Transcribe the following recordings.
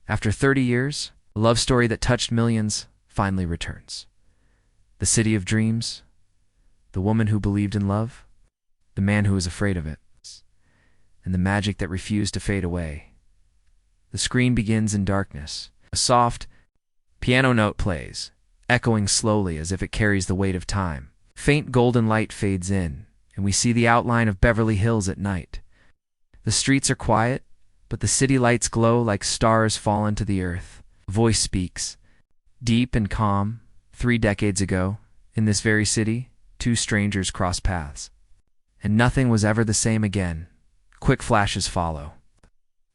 After 30 years, a love story that touched millions finally returns. The city of dreams, the woman who believed in love, the man who was afraid of it, and the magic that refused to fade away. The screen begins in darkness. A soft piano note plays, echoing slowly as if it carries the weight of time. Faint golden light fades in, and we see the outline of Beverly Hills at night. The streets are quiet, but the city lights glow like stars fallen to the earth. A voice speaks, deep and calm. 3 decades ago, in this very city, 2 strangers crossed paths. And nothing was ever the same again. Quick flashes follow.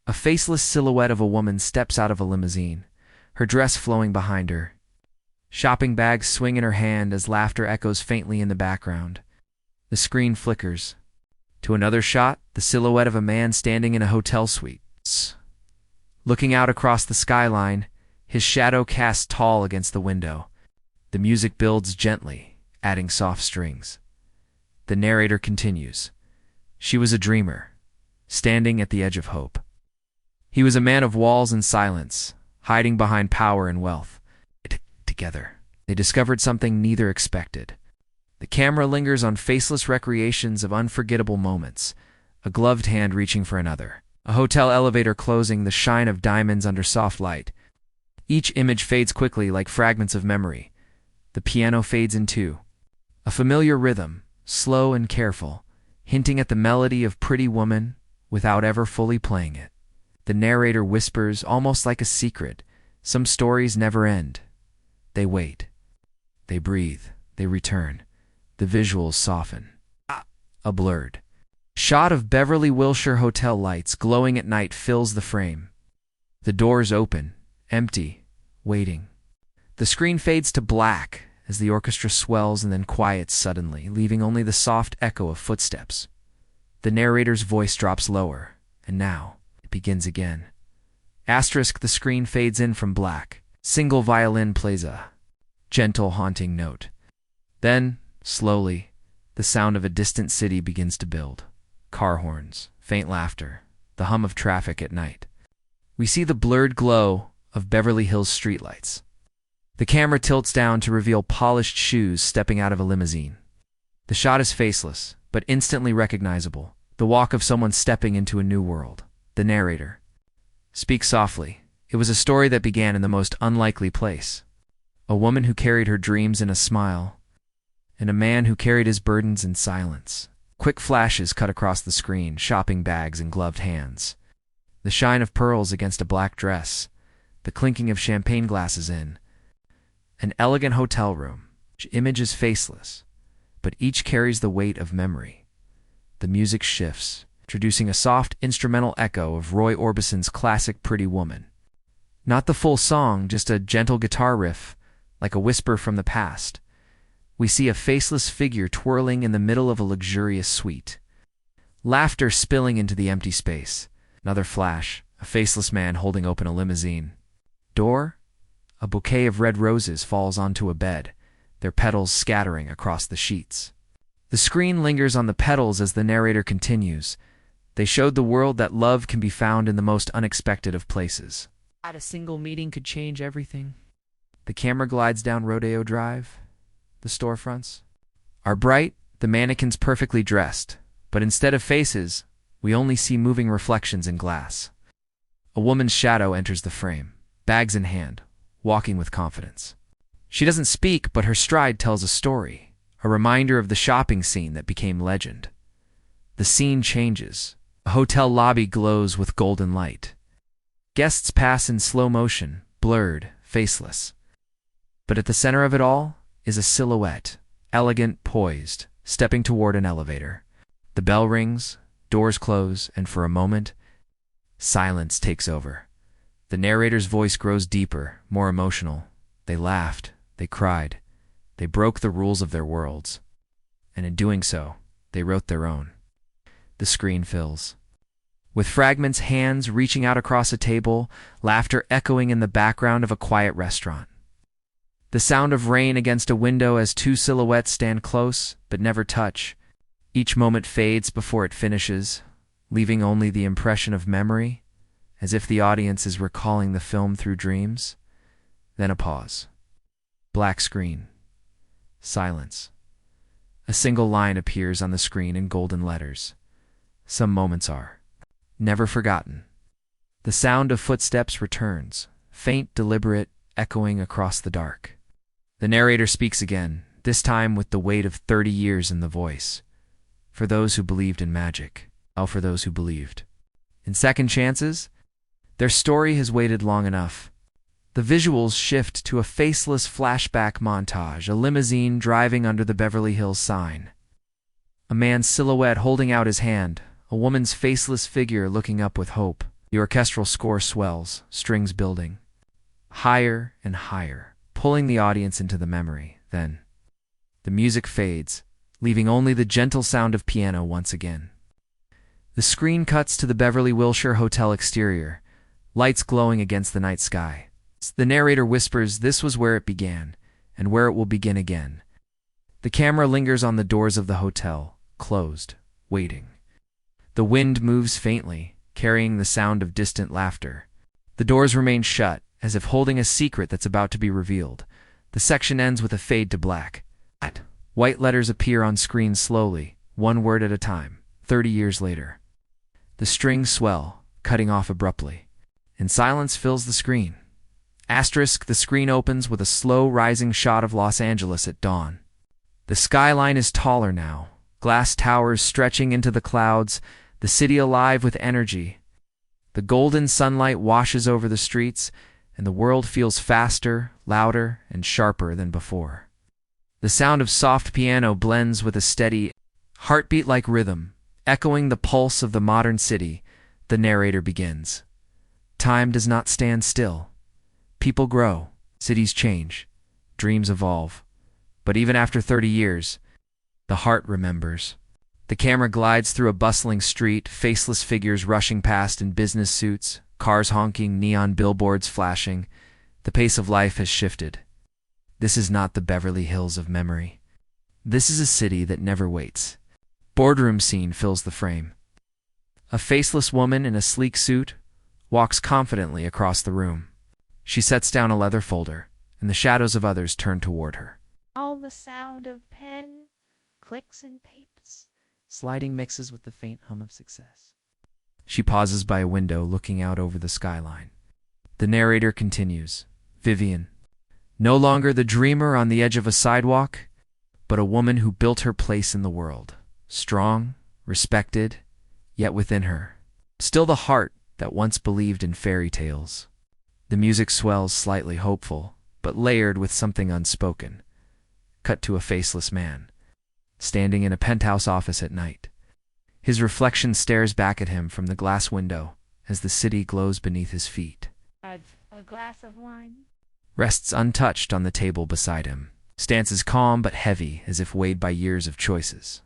A faceless silhouette of a woman steps out of a limousine, her dress flowing behind her. Shopping bags swing in her hand as laughter echoes faintly in the background. The screen flickers. To another shot, the silhouette of a man standing in a hotel suite. Looking out across the skyline, his shadow casts tall against the window. The music builds gently, adding soft strings. The narrator continues. She was a dreamer, standing at the edge of hope. He was a man of walls and silence, hiding behind power and wealth. Together, they discovered something neither expected. The camera lingers on faceless recreations of unforgettable moments, a gloved hand reaching for another, a hotel elevator closing, the shine of diamonds under soft light. Each image fades quickly like fragments of memory. The piano fades in too. A familiar rhythm, slow and careful, hinting at the melody of Pretty Woman without ever fully playing it. The narrator whispers, almost like a secret, some stories never end. They wait. They breathe. They return. The visuals soften. A blurred shot of Beverly Wilshire hotel lights glowing at night fills the frame. The doors open, empty, waiting. The screen fades to black as the orchestra swells and then quiets suddenly, leaving only the soft echo of footsteps. The narrator's voice drops lower, and now it begins again. Asterisk, the screen fades in from black. Single violin plays a gentle, haunting note. Then, slowly, the sound of a distant city begins to build. Car horns, faint laughter, the hum of traffic at night. We see the blurred glow of Beverly Hills streetlights. The camera tilts down to reveal polished shoes stepping out of a limousine. The shot is faceless, but instantly recognizable. The walk of someone stepping into a new world. The narrator speaks softly. It was a story that began in the most unlikely place. A woman who carried her dreams in a smile, and a man who carried his burdens in silence. Quick flashes cut across the screen, shopping bags and gloved hands. The shine of pearls against a black dress, the clinking of champagne glasses in an elegant hotel room. Each image is faceless, but each carries the weight of memory. The music shifts, introducing a soft instrumental echo of Roy Orbison's classic Pretty Woman. Not the full song, just a gentle guitar riff, like a whisper from the past. We see a faceless figure twirling in the middle of a luxurious suite. Laughter spilling into the empty space. Another flash, a faceless man holding open a limousine. Door? A bouquet of red roses falls onto a bed, their petals scattering across the sheets. The screen lingers on the petals as the narrator continues. They showed the world that love can be found in the most unexpected of places. A single meeting could change everything. The camera glides down Rodeo Drive. The storefronts are bright, the mannequins perfectly dressed, but instead of faces, we only see moving reflections in glass. A woman's shadow enters the frame, bags in hand, walking with confidence. She doesn't speak, but her stride tells a story, a reminder of the shopping scene that became legend. The scene changes. A hotel lobby glows with golden light. Guests pass in slow motion, blurred, faceless. But at the center of it all is a silhouette, elegant, poised, stepping toward an elevator. The bell rings, doors close, and for a moment, silence takes over. The narrator's voice grows deeper, more emotional. They laughed, they cried, they broke the rules of their worlds. And in doing so, they wrote their own. The screen fills with fragments, hands reaching out across a table, laughter echoing in the background of a quiet restaurant. The sound of rain against a window as 2 silhouettes stand close but never touch. Each moment fades before it finishes, leaving only the impression of memory as if the audience is recalling the film through dreams. Then a pause. Black screen. Silence. A single line appears on the screen in golden letters. Some moments are never forgotten. The sound of footsteps returns, faint, deliberate, echoing across the dark. The narrator speaks again, this time with the weight of 30 years in the voice. For those who believed in magic, for those who believed in second chances, their story has waited long enough. The visuals shift to a faceless flashback montage, a limousine driving under the Beverly Hills sign. A man's silhouette holding out his hand, a woman's faceless figure looking up with hope. The orchestral score swells, strings building. Higher and higher, pulling the audience into the memory. Then, the music fades, leaving only the gentle sound of piano once again. The screen cuts to the Beverly Wilshire Hotel exterior, lights glowing against the night sky. The narrator whispers this was where it began, and where it will begin again. The camera lingers on the doors of the hotel, closed, waiting. The wind moves faintly, carrying the sound of distant laughter. The doors remain shut, as if holding a secret that's about to be revealed. The section ends with a fade to black. White letters appear on screen slowly, one word at a time, 30 years later. The strings swell, cutting off abruptly, and silence fills the screen. Asterisk, the screen opens with a slow rising shot of Los Angeles at dawn. The skyline is taller now, glass towers stretching into the clouds, the city alive with energy. The golden sunlight washes over the streets, and the world feels faster, louder, and sharper than before. The sound of soft piano blends with a steady, heartbeat-like rhythm, echoing the pulse of the modern city. The narrator begins. Time does not stand still. People grow, cities change, dreams evolve. But even after 30 years, the heart remembers. The camera glides through a bustling street, faceless figures rushing past in business suits, cars honking, neon billboards flashing. The pace of life has shifted. This is not the Beverly Hills of memory. This is a city that never waits. Boardroom scene fills the frame. A faceless woman in a sleek suit walks confidently across the room. She sets down a leather folder, and the shadows of others turn toward her. All the sound of pen, clicks and papers. Sliding mixes with the faint hum of success. She pauses by a window looking out over the skyline. The narrator continues. Vivian, no longer the dreamer on the edge of a sidewalk, but a woman who built her place in the world. Strong, respected, yet within her, still the heart that once believed in fairy tales. The music swells slightly hopeful, but layered with something unspoken. Cut to a faceless man, standing in a penthouse office at night. His reflection stares back at him from the glass window as the city glows beneath his feet. A glass of wine? Rests untouched on the table beside him. Stances calm but heavy, as if weighed by years of choices.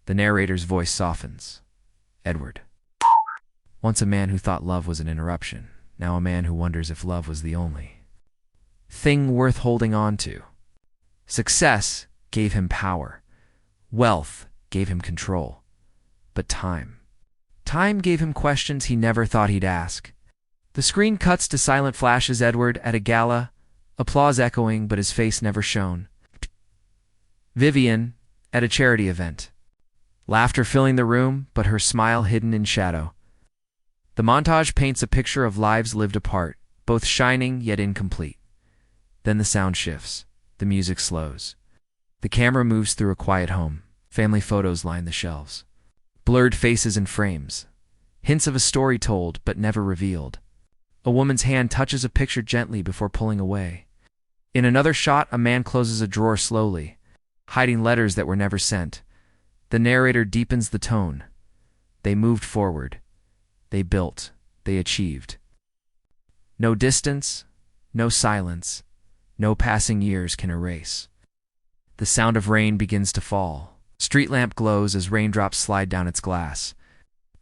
The narrator's voice softens. Edward. Once a man who thought love was an interruption. Now a man who wonders if love was the only thing worth holding on to. Success gave him power. Wealth gave him control. But time gave him questions he never thought he'd ask. The screen cuts to silent flashes. Edward at a gala, applause echoing, but his face never shone. Vivian at a charity event. Laughter filling the room, but her smile hidden in shadow. The montage paints a picture of lives lived apart, both shining yet incomplete. Then the sound shifts. The music slows. The camera moves through a quiet home. Family photos line the shelves. Blurred faces in frames. Hints of a story told but never revealed. A woman's hand touches a picture gently before pulling away. In another shot, a man closes a drawer slowly, hiding letters that were never sent. The narrator deepens the tone. They moved forward. They built. They achieved. No distance, no silence, no passing years can erase. The sound of rain begins to fall. Street lamp glows as raindrops slide down its glass.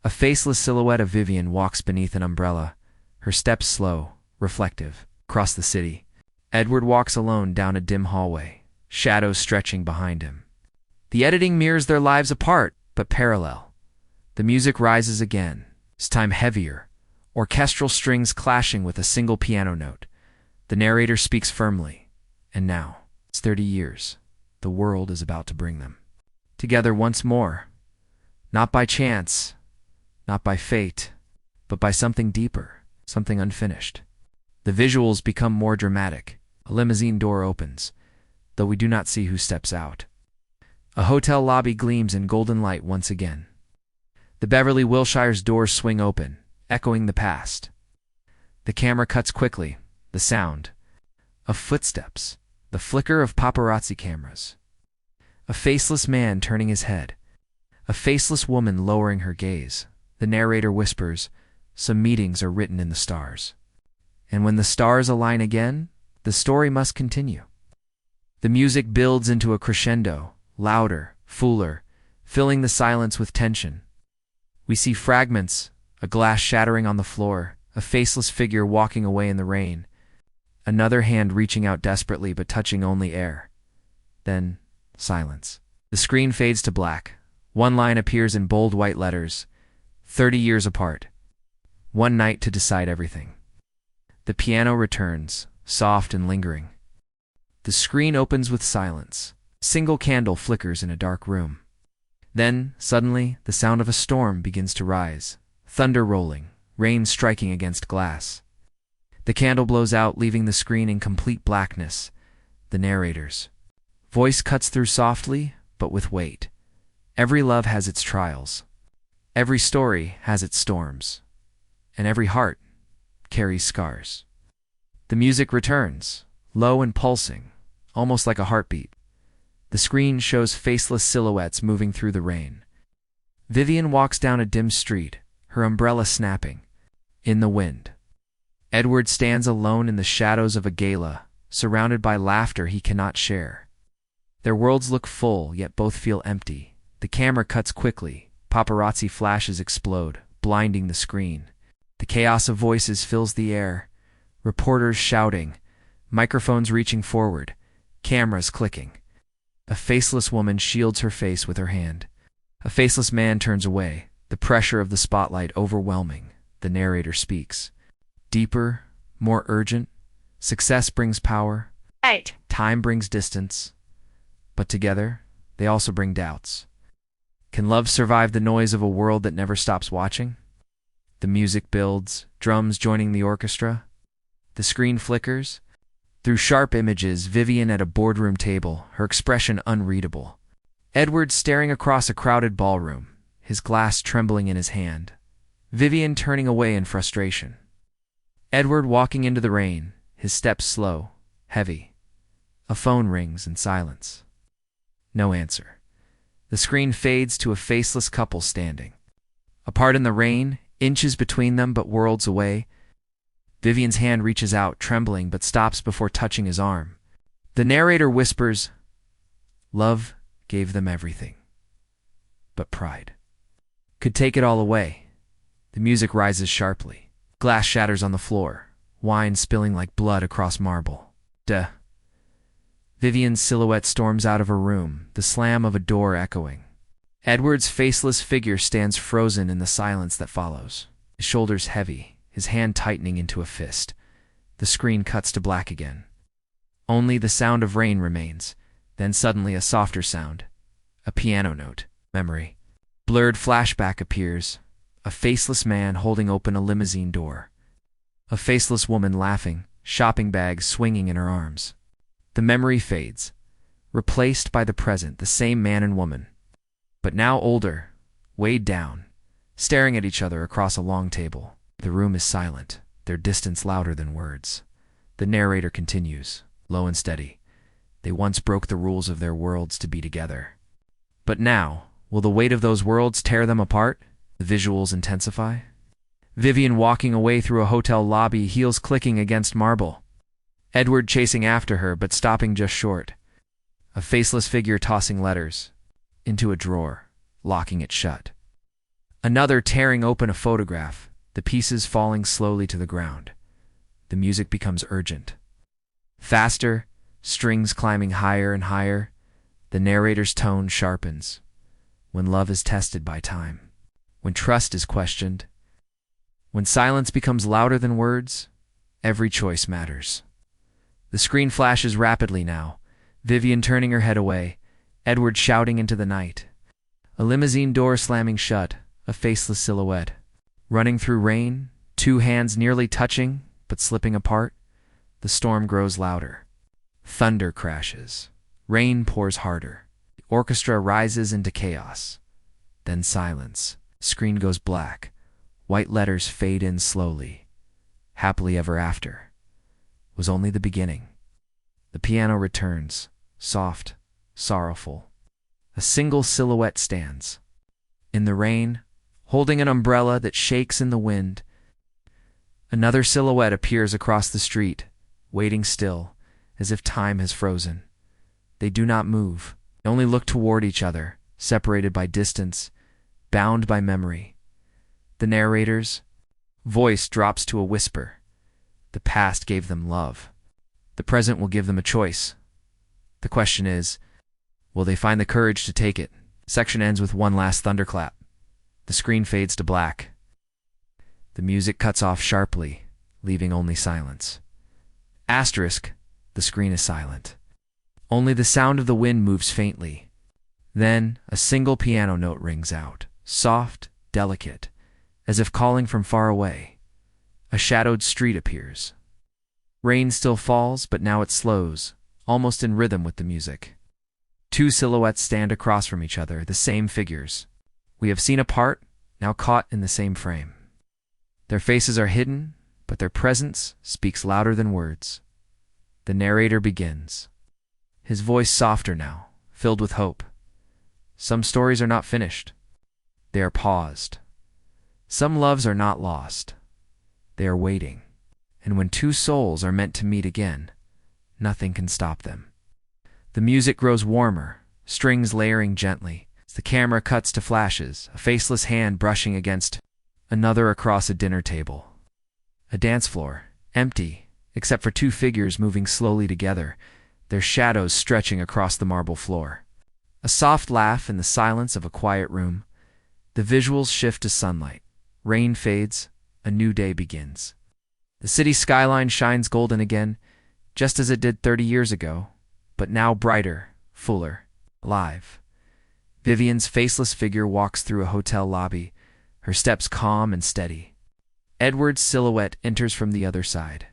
A faceless silhouette of Vivian walks beneath an umbrella, her steps slow, reflective, across the city. Edward walks alone down a dim hallway, shadows stretching behind him. The editing mirrors their lives apart, but parallel. The music rises again, this time heavier, orchestral strings clashing with a single piano note. The narrator speaks firmly, and now, it's 30 years, the world is about to bring them together once more, not by chance, not by fate, but by something deeper, something unfinished. The visuals become more dramatic. A limousine door opens, though we do not see who steps out. A hotel lobby gleams in golden light once again. The Beverly Hillshire's doors swing open, echoing the past. The camera cuts quickly, the sound of footsteps, the flicker of paparazzi cameras. A faceless man turning his head, a faceless woman lowering her gaze. The narrator whispers, "Some meetings are written in the stars. And when the stars align again, the story must continue." The music builds into a crescendo, louder, fuller, filling the silence with tension. We see fragments, a glass shattering on the floor, a faceless figure walking away in the rain, another hand reaching out desperately but touching only air. Then, silence. The screen fades to black. One line appears in bold white letters, 30 years apart. One night to decide everything. The piano returns, soft and lingering. The screen opens with silence. A single candle flickers in a dark room. Then, suddenly, the sound of a storm begins to rise. Thunder rolling, rain striking against glass. The candle blows out, leaving the screen in complete blackness. The narrator's voice cuts through softly, but with weight. Every love has its trials. Every story has its storms. And every heart carries scars. The music returns, low and pulsing, almost like a heartbeat. The screen shows faceless silhouettes moving through the rain. Vivian walks down a dim street, her umbrella snapping in the wind. Edward stands alone in the shadows of a gala, surrounded by laughter he cannot share. Their worlds look full, yet both feel empty. The camera cuts quickly. Paparazzi flashes explode, blinding the screen. The chaos of voices fills the air. Reporters shouting, microphones reaching forward, cameras clicking. A faceless woman shields her face with her hand. A faceless man turns away, the pressure of the spotlight overwhelming. The narrator speaks. Deeper, more urgent. Success brings power. Right. Time brings distance. But together, they also bring doubts. Can love survive the noise of a world that never stops watching? The music builds, drums joining the orchestra. The screen flickers. Through sharp images, Vivian at a boardroom table, her expression unreadable. Edward staring across a crowded ballroom, his glass trembling in his hand. Vivian turning away in frustration. Edward walking into the rain, his steps slow, heavy. A phone rings in silence. No answer. The screen fades to a faceless couple standing. Apart in the rain, inches between them but worlds away. Vivian's hand reaches out, trembling, but stops before touching his arm. The narrator whispers, "Love gave them everything. But pride could take it all away." The music rises sharply. Glass shatters on the floor, wine spilling like blood across marble. Duh. Vivian's silhouette storms out of her room, the slam of a door echoing. Edward's faceless figure stands frozen in the silence that follows. His shoulders heavy, his hand tightening into a fist. The screen cuts to black again. Only the sound of rain remains, then suddenly a softer sound. A piano note. Memory. Blurred flashback appears. A faceless man holding open a limousine door. A faceless woman laughing, shopping bags swinging in her arms. The memory fades, replaced by the present, the same man and woman, but now older, weighed down, staring at each other across a long table. The room is silent, their distance louder than words. The narrator continues, low and steady. They once broke the rules of their worlds to be together. But now, will the weight of those worlds tear them apart? The visuals intensify. Vivian walking away through a hotel lobby, heels clicking against marble. Edward chasing after her, but stopping just short. A faceless figure tossing letters into a drawer, locking it shut. Another tearing open a photograph, the pieces falling slowly to the ground. The music becomes urgent. Faster, strings climbing higher and higher. The narrator's tone sharpens. When love is tested by time. When trust is questioned. When silence becomes louder than words, every choice matters. The screen flashes rapidly now, Vivian turning her head away, Edward shouting into the night. A limousine door slamming shut, a faceless silhouette. Running through rain, two hands nearly touching, but slipping apart. The storm grows louder. Thunder crashes. Rain pours harder. The orchestra rises into chaos. Then silence. Screen goes black. White letters fade in slowly. Happily ever after was only the beginning. The piano returns, soft, sorrowful. A single silhouette stands. In the rain, holding an umbrella that shakes in the wind. Another silhouette appears across the street, waiting still, as if time has frozen. They do not move. They only look toward each other, separated by distance, bound by memory. The narrator's voice drops to a whisper. The past gave them love. The present will give them a choice. The question is, will they find the courage to take it? Section ends with one last thunderclap. The screen fades to black. The music cuts off sharply, leaving only silence. Asterisk, the screen is silent. Only the sound of the wind moves faintly. Then a single piano note rings out, soft, delicate, as if calling from far away. A shadowed street appears. Rain still falls, but now it slows, almost in rhythm with the music. Two silhouettes stand across from each other, the same figures. We have seen apart, now caught in the same frame. Their faces are hidden, but their presence speaks louder than words. The narrator begins. His voice softer now, filled with hope. Some stories are not finished. They are paused. Some loves are not lost. They are waiting. And when two souls are meant to meet again, nothing can stop them. The music grows warmer, strings layering gently. As the camera cuts to flashes, a faceless hand brushing against another across a dinner table. A dance floor, empty, except for two figures moving slowly together, their shadows stretching across the marble floor. A soft laugh in the silence of a quiet room. The visuals shift to sunlight. Rain fades, a new day begins. The city skyline shines golden again, just as it did 30 years ago, but now brighter, fuller, alive. Vivian's faceless figure walks through a hotel lobby, her steps calm and steady. Edward's silhouette enters from the other side.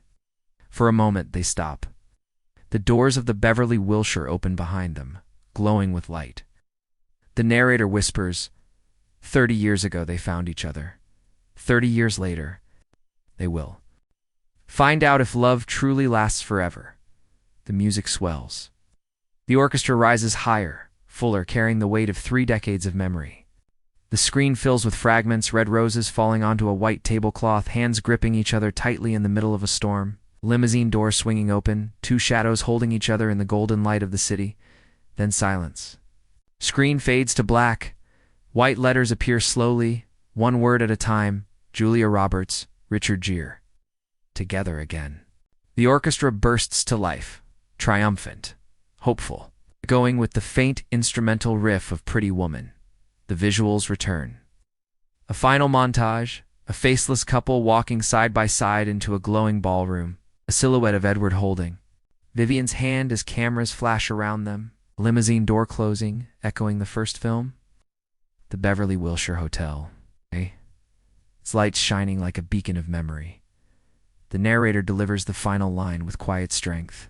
For a moment they stop. The doors of the Beverly Wilshire open behind them, glowing with light. The narrator whispers, 30 years ago they found each other. 30 years later, they will find out if love truly lasts forever. The music swells. The orchestra rises higher, fuller, carrying the weight of 3 decades of memory. The screen fills with fragments, red roses falling onto a white tablecloth, hands gripping each other tightly in the middle of a storm. Limousine door swinging open, two shadows holding each other in the golden light of the city. Then silence. Screen fades to black. White letters appear slowly, one word at a time. Julia Roberts, Richard Gere. Together again. The orchestra bursts to life, triumphant, hopeful, going with the faint instrumental riff of Pretty Woman. The visuals return. A final montage, a faceless couple walking side by side into a glowing ballroom, a silhouette of Edward holding Vivian's hand as cameras flash around them, limousine door closing, echoing the first film. The Beverly Wilshire Hotel, its lights shining like a beacon of memory. The narrator delivers the final line with quiet strength.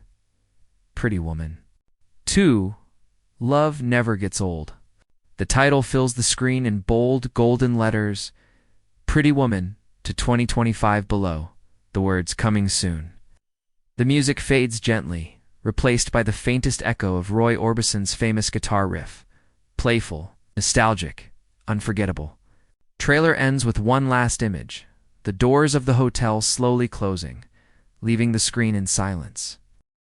Pretty Woman. 2. Love never gets old. The title fills the screen in bold, golden letters. Pretty Woman to 2025 below. The words coming soon. The music fades gently, replaced by the faintest echo of Roy Orbison's famous guitar riff. Playful, nostalgic, unforgettable. Trailer ends with one last image. The doors of the hotel slowly closing, leaving the screen in silence.